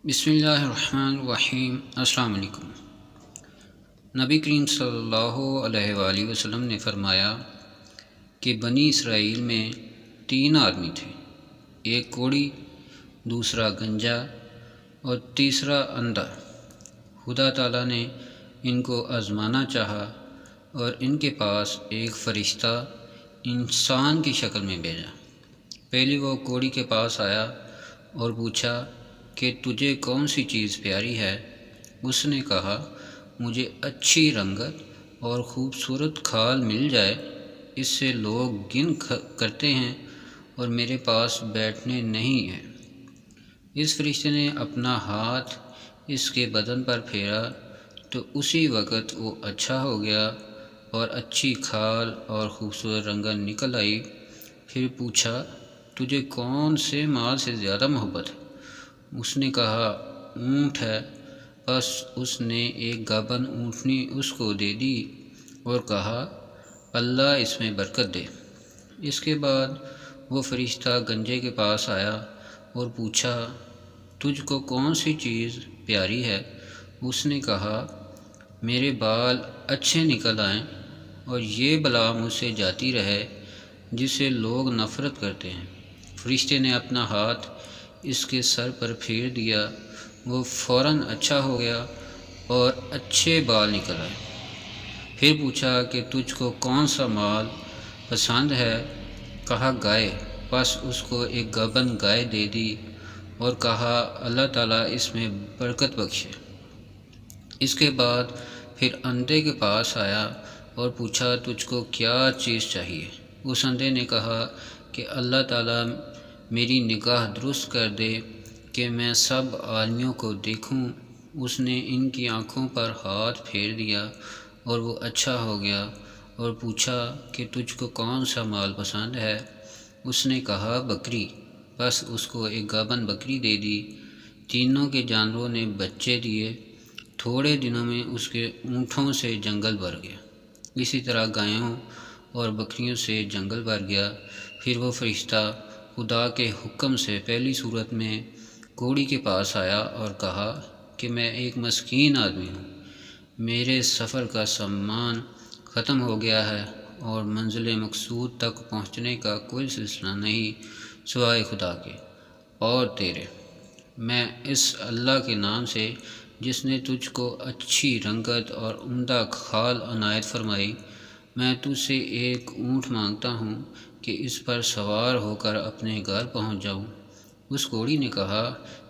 بسم اللہ الرحمن الرحیم۔ السلام علیکم۔ نبی کریم صلی اللہ علیہ وآلہ وسلم نے فرمایا کہ بنی اسرائیل میں 3 آدمی تھے، ایک کوڑی، دوسرا گنجا اور تیسرا اندھا۔ خدا تعالیٰ نے ان کو آزمانا چاہا اور ان کے پاس ایک فرشتہ انسان کی شکل میں بھیجا۔ پہلے وہ کوڑی کے پاس آیا اور پوچھا کہ تجھے کون سی چیز پیاری ہے؟ اس نے کہا مجھے اچھی رنگت اور خوبصورت کھال مل جائے، اس سے لوگ گن کرتے ہیں اور میرے پاس بیٹھنے نہیں ہیں۔ اس فرشتے نے اپنا ہاتھ اس کے بدن پر پھیرا تو اسی وقت وہ اچھا ہو گیا اور اچھی کھال اور خوبصورت رنگت نکل آئی۔ پھر پوچھا تجھے کون سے مال سے زیادہ محبت ہے؟ اس نے کہا اونٹ ہے۔ بس اس نے ایک گابن اونٹنی اس کو دے دی اور کہا اللہ اس میں برکت دے۔ اس کے بعد وہ فرشتہ گنجے کے پاس آیا اور پوچھا تجھ کو کون سی چیز پیاری ہے؟ اس نے کہا میرے بال اچھے نکل آئیں اور یہ بلا مجھ سے جاتی رہے جس سے لوگ نفرت کرتے ہیں۔ فرشتے نے اپنا ہاتھ اس کے سر پر پھیر دیا، وہ فوراً اچھا ہو گیا اور اچھے بال نکل آئے۔ پھر پوچھا کہ تجھ کو کون سا مال پسند ہے؟ کہا گائے۔ بس اس کو ایک گابن گائے دے دی اور کہا اللہ تعالیٰ اس میں برکت بخشے۔ اس کے بعد پھر اندھے کے پاس آیا اور پوچھا تجھ کو کیا چیز چاہیے؟ اس اندھے نے کہا کہ اللہ تعالیٰ میری نگاہ درست کر دے کہ میں سب آدمیوں کو دیکھوں۔ اس نے ان کی آنکھوں پر ہاتھ پھیر دیا اور وہ اچھا ہو گیا اور پوچھا کہ تجھ کو کون سا مال پسند ہے؟ اس نے کہا بکری۔ بس اس کو ایک گابن بکری دے دی۔ تینوں کے جانوروں نے بچے دیے۔ تھوڑے دنوں میں اس کے اونٹوں سے جنگل بھر گیا، اسی طرح گایوں اور بکریوں سے جنگل بھر گیا۔ پھر وہ فرشتہ خدا کے حکم سے پہلی صورت میں کوڑی کے پاس آیا اور کہا کہ میں ایک مسکین آدمی ہوں، میرے سفر کا سامان ختم ہو گیا ہے اور منزل مقصود تک پہنچنے کا کوئی سلسلہ نہیں سوائے خدا کے اور تیرے۔ میں اس اللہ کے نام سے جس نے تجھ کو اچھی رنگت اور عمدہ کھال عنایت فرمائی، میں تجھ سے ایک اونٹ مانگتا ہوں کہ اس پر سوار ہو کر اپنے گھر پہنچ جاؤں۔ اس کوڑی نے کہا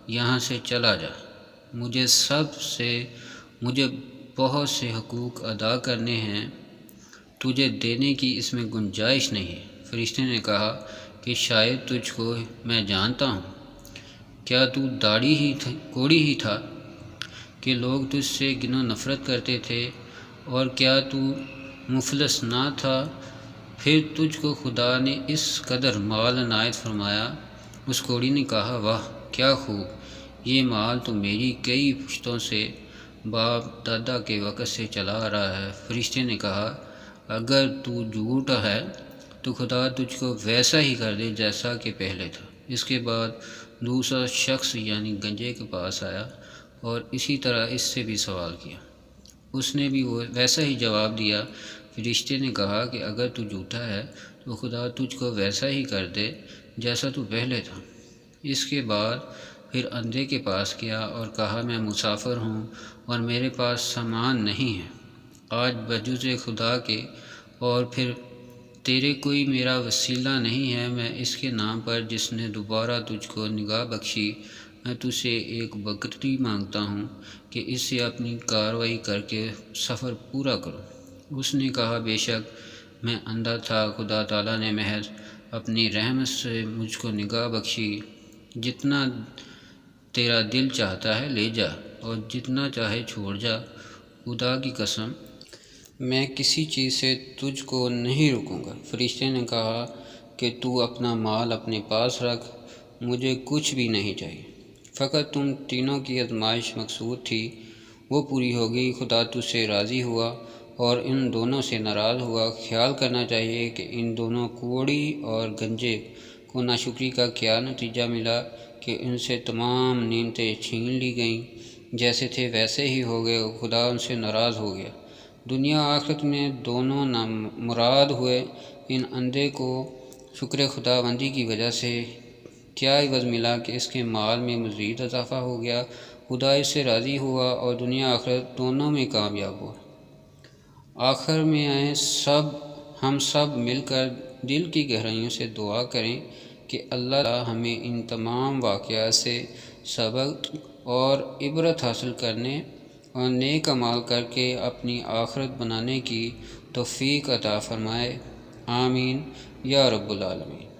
یہاں سے چلا جا، مجھے بہت سے حقوق ادا کرنے ہیں، تجھے دینے کی اس میں گنجائش نہیں۔ فرشتے نے کہا کہ شاید تجھ کو میں جانتا ہوں، کیا تو کوڑی ہی تھا کہ لوگ تجھ سے گنو نفرت کرتے تھے، اور کیا تو مفلس نہ تھا؟ پھر تجھ کو خدا نے اس قدر مال عنایت فرمایا۔ اس کوڑی نے کہا واہ کیا خوب، یہ مال تو میری کئی پشتوں سے باپ دادا کے وقت سے چلا آ رہا ہے۔ فرشتے نے کہا اگر تو جھوٹا ہے تو خدا تجھ کو ویسا ہی کر دے جیسا کہ پہلے تھا۔ اس کے بعد دوسرا شخص یعنی گنجے کے پاس آیا اور اسی طرح اس سے بھی سوال کیا، اس نے بھی ویسا ہی جواب دیا۔ فرشتے نے کہا کہ اگر تو جھوٹا ہے تو خدا تجھ کو ویسا ہی کر دے جیسا تو پہلے تھا۔ اس کے بعد پھر اندھے کے پاس گیا اور کہا میں مسافر ہوں اور میرے پاس سامان نہیں ہے، آج بجز خدا کے اور پھر تیرے کوئی میرا وسیلہ نہیں ہے۔ میں اس کے نام پر جس نے دوبارہ تجھ کو نگاہ بخشی، میں تجھ سے ایک بکری مانگتا ہوں کہ اس سے اپنی کارروائی کر کے سفر پورا کرو۔ اس نے کہا بے شک میں اندھا تھا، خدا تعالیٰ نے محض اپنی رحمت سے مجھ کو نگاہ بخشی۔ جتنا تیرا دل چاہتا ہے لے جا اور جتنا چاہے چھوڑ جا، خدا کی قسم میں کسی چیز سے تجھ کو نہیں روکوں گا۔ فرشتے نے کہا کہ تو اپنا مال اپنے پاس رکھ، مجھے کچھ بھی نہیں چاہیے، فقط تم تینوں کی آزمائش مقصود تھی وہ پوری ہو گئی۔ خدا تجھ سے راضی ہوا اور ان دونوں سے ناراض ہوا۔ خیال کرنا چاہیے کہ ان دونوں کوڑی اور گنجے کو ناشکری کا کیا نتیجہ ملا کہ ان سے تمام نعمتیں چھین لی گئیں، جیسے تھے ویسے ہی ہو گئے اور خدا ان سے ناراض ہو گیا۔ دنیا آخرت میں دونوں نامراد ہوئے۔ ان اندھے کو شکر خداوندی کی وجہ سے کیا عوض ملا کہ اس کے مال میں مزید اضافہ ہو گیا۔ خدا اس سے راضی ہوا اور دنیا آخرت دونوں میں کامیاب ہوا۔ آخر میں ہم سب مل کر دل کی گہرائیوں سے دعا کریں کہ اللہ تعالی ہمیں ان تمام واقعات سے سبق اور عبرت حاصل کرنے اور نیک اعمال کر کے اپنی آخرت بنانے کی توفیق عطا فرمائے۔ آمین یا رب العالمین۔